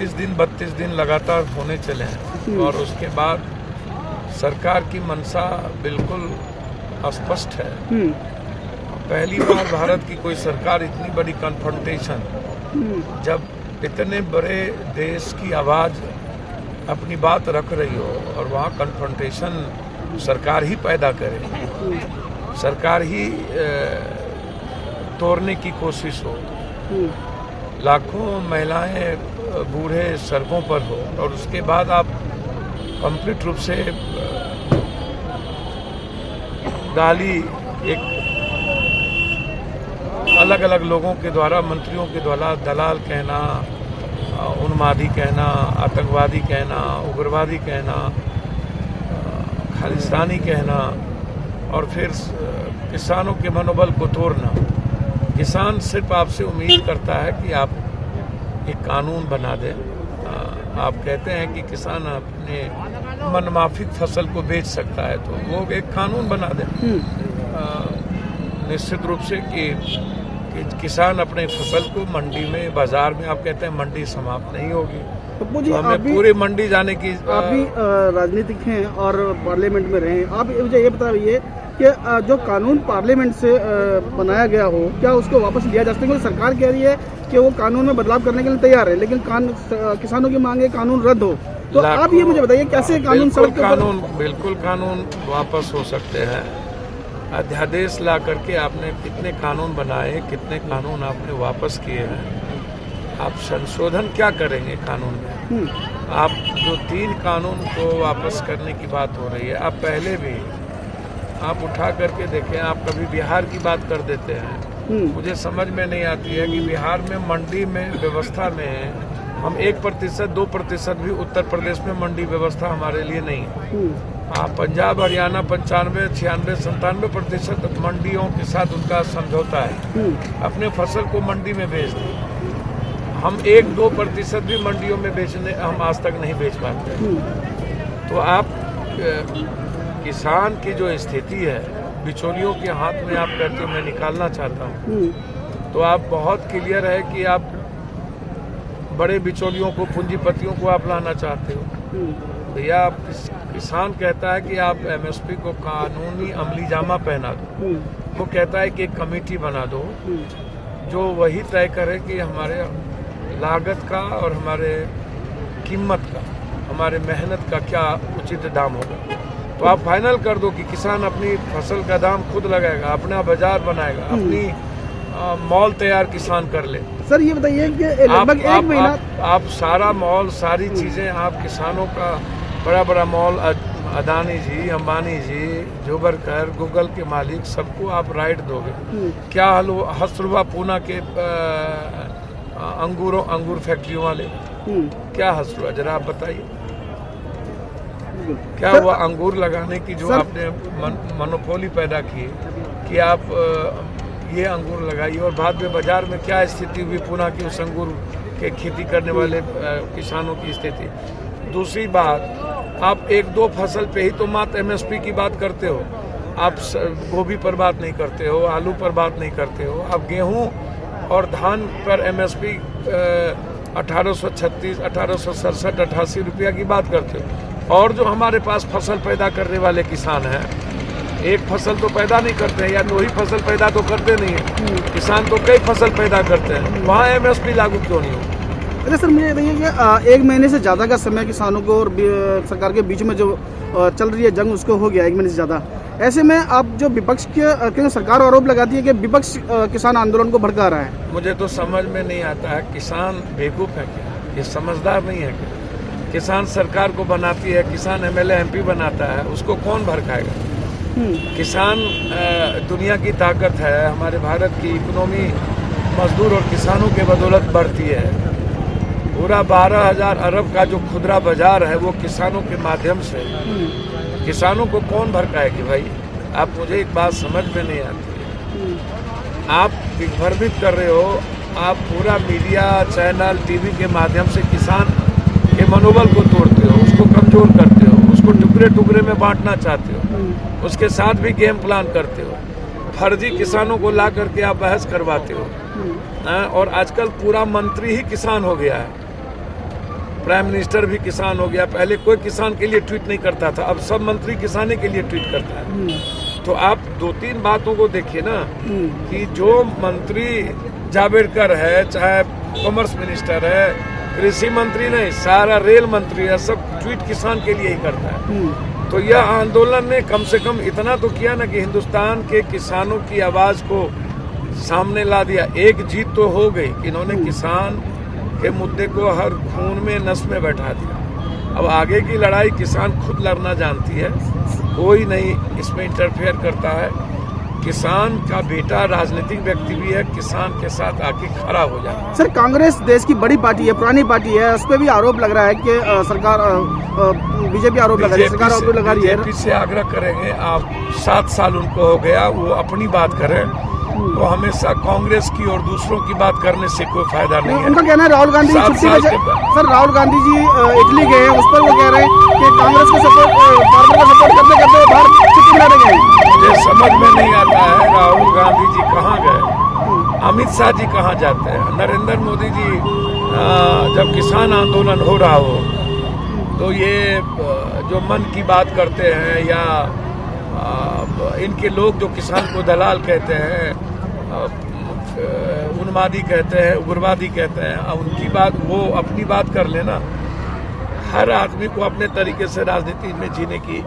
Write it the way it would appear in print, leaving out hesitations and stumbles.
31 दिन 32 दिन लगातार होने चले हैं और उसके बाद सरकार की मंशा बिल्कुल स्पष्ट है। पहली बार भारत की कोई सरकार इतनी बड़ी कन्फ्रंटेशन, जब इतने बड़े देश की आवाज़ अपनी बात रख रही हो और वहाँ कन्फ्रंटेशन सरकार ही पैदा करे, सरकार ही तोड़ने की कोशिश हो, लाखों महिलाएं बूढ़े सड़कों पर हो और उसके बाद आप कंप्लीट रूप से गाली एक अलग अलग लोगों के द्वारा, मंत्रियों के द्वारा दलाल कहना, उन्मादी कहना, आतंकवादी कहना, उग्रवादी कहना, खालिस्तानी कहना और फिर किसानों के मनोबल को तोड़ना। किसान सिर्फ आपसे उम्मीद करता है कि आप एक कानून बना दें। आप कहते हैं कि किसान अपने मनमाफिक फसल को बेच सकता है, तो वो एक कानून बना दें निश्चित रूप से कि किसान अपने फसल को मंडी में, बाजार में, आप कहते हैं मंडी समाप्त नहीं होगी, तो हमें पूरी मंडी जाने की। आप भी राजनीतिक हैं और पार्लियामेंट में रहे हैं, आप मुझे ये बताइए कि जो कानून पार्लियामेंट से बनाया गया हो, क्या उसको वापस लिया जा सकता है? क्योंकि सरकार कह रही है कि वो कानून में बदलाव करने के लिए तैयार है, लेकिन किसानों की मांग है कानून रद्द हो, तो आप ये मुझे बताइए कैसे कानून बिल्कुल कानून वापस हो सकते हैं। अध्यादेश ला करके आपने कितने कानून बनाए, कितने कानून आपने वापस किए हैं। आप संशोधन क्या करेंगे कानून में? आप जो 3 कानून को वापस करने की बात हो रही है, आप पहले भी आप उठा करके देखें। आप कभी बिहार की बात कर देते हैं, मुझे समझ में नहीं आती है कि बिहार में मंडी में व्यवस्था में हम 1%, 2% भी उत्तर प्रदेश में मंडी व्यवस्था हमारे लिए नहीं है। पंजाब हरियाणा 95, 96, 97% मंडियों के साथ उनका समझौता है, अपने फसल को मंडी में बेच दें। हम 1-2% भी मंडियों में बेचने हम आज तक नहीं बेच पाते। तो आप किसान की जो स्थिति है, बिचौलियों के हाथ में आप करके मैं निकालना चाहता हूँ, तो आप बहुत क्लियर है कि आप बड़े बिचौलियों को, पूंजीपतियों को आप लाना चाहते हो। भैया, आप किसान कहता है कि आप MSP को कानूनी अमली जामा पहना दो, वो कहता है कि एक कमेटी बना दो जो वही तय करे कि हमारे लागत का और हमारे कीमत का, हमारे मेहनत का क्या उचित दाम होगा। तो आप फाइनल कर दो कि किसान अपनी फसल का दाम खुद लगाएगा, अपना बाजार बनाएगा, अपनी मॉल तैयार किसान कर ले। सर ये बताइए कि लगभग एक महीना आप सारा मॉल, सारी चीजें, आप किसानों का बड़ा मॉल, अदानी जी, अंबानी जी, जोबरकर, गूगल के मालिक, सबको आप राइट दोगे। क्या हसरुआ पूना के अंगूर फैक्ट्रियों वाले, क्या हसरुआ, जरा आप बताइए। क्या हुआ अंगूर लगाने की जो आपने मोनोपोली पैदा की कि आप ये अंगूर लगाइए, और बाद में बाजार में क्या स्थिति हुई पूना की उस अंगूर के खेती करने वाले किसानों की स्थिति। दूसरी बात, आप 1-2 फसल पे ही तो मात्र MSP की बात करते हो। आप गोभी पर बात नहीं करते हो, आलू पर बात नहीं करते हो। आप गेहूं और धान पर MSP 1836, 1867, 88 रुपया की बात करते हो। और जो हमारे पास फसल पैदा करने वाले किसान हैं, एक फसल तो पैदा नहीं करते हैं, या 2 ही फसल पैदा तो करते नहीं है, किसान तो कई फसल पैदा करते हैं, वहाँ MSP लागू क्यों नहीं हो? अच्छा सर, मुझे बताइए कि 1 महीने से ज़्यादा का समय किसानों को और सरकार के बीच में जो चल रही है जंग, उसको हो गया 1 महीने से ज़्यादा। ऐसे में आप जो विपक्ष के, क्योंकि सरकार आरोप लगाती है कि विपक्ष किसान आंदोलन को भड़का रहा है। मुझे तो समझ में नहीं आता है, किसान बेवकूफ़ है क्या? ये समझदार नहीं है क्या? किसान सरकार को बनाती है, किसान MLA MP बनाता है, उसको कौन भड़काएगा? किसान दुनिया की ताकत है। हमारे भारत की इकोनॉमी मजदूर और किसानों के बदौलत बढ़ती है। पूरा 12,000 अरब का जो खुदरा बाजार है वो किसानों के माध्यम से। किसानों को कौन भड़काएगी भाई? आप, मुझे एक बात समझ में नहीं आती है। आप दिग्भ्रमित कर रहे हो, आप पूरा मीडिया चैनल TV के माध्यम से किसान के मनोबल को तोड़ते हो, उसको कमजोर करते हो, उसको टुकड़े टुकड़े में बांटना चाहते हो, उसके साथ भी गेम प्लान करते हो, फर्जी किसानों को ला करके आप बहस करवाते हो। और आजकल पूरा मंत्री ही किसान हो गया है। प्राइम मिनिस्टर भी किसान हो गया। पहले कोई किसान के लिए ट्वीट नहीं करता था, अब सब मंत्री किसानी के लिए ट्वीट करता है। तो आप 2-3 बातों को देखिए ना कि जो मंत्री जावड़ेकर है, चाहे कॉमर्स मिनिस्टर है, कृषि मंत्री नहीं, सारा रेल मंत्री है, सब ट्वीट किसान के लिए ही करता है। तो यह आंदोलन ने कम से कम इतना तो किया ना कि हिंदुस्तान के किसानों की आवाज को सामने ला दिया। एक जीत तो हो गई, इन्होंने किसान के मुद्दे को हर खून में नस में बैठा दिया। अब आगे की लड़ाई किसान खुद लड़ना जानती है, कोई नहीं इसमें इंटरफेयर करता है। किसान का बेटा राजनीतिक व्यक्ति भी है, किसान के साथ आके खड़ा हो जाता है। सर, कांग्रेस देश की बड़ी पार्टी है, पुरानी पार्टी है, उस पर भी आरोप लग रहा है कि सरकार बीजेपी आरोप लगा रही है, सरकार आरोप लगा रही है। बीजेपी से आग्रह करेंगे, आप 7 साल उनको हो गया, वो अपनी बात करें। तो हमेशा कांग्रेस की और दूसरों की बात करने से कोई फायदा नहीं है। उनका कहना है राहुल गांधी की छुट्टी में सर, राहुल गांधी जी इटली गए हैं, उस पर वो कह रहे हैं कि कांग्रेस को सपोर्ट करते करते बाहर छुट्टी में गए। मुझे समझ में नहीं आता है राहुल गांधी जी कहाँ गए, अमित शाह जी कहाँ जाते हैं। नरेंद्र मोदी जी जब किसान आंदोलन हो रहा हो तो ये जो मन की बात करते हैं, या इनके लोग जो किसान को दलाल कहते हैं, उन्मादी कहते हैं, उग्रवादी कहते हैं, उनकी बात, वो अपनी बात कर लेना। हर आदमी को अपने तरीके से राजनीति में जीने की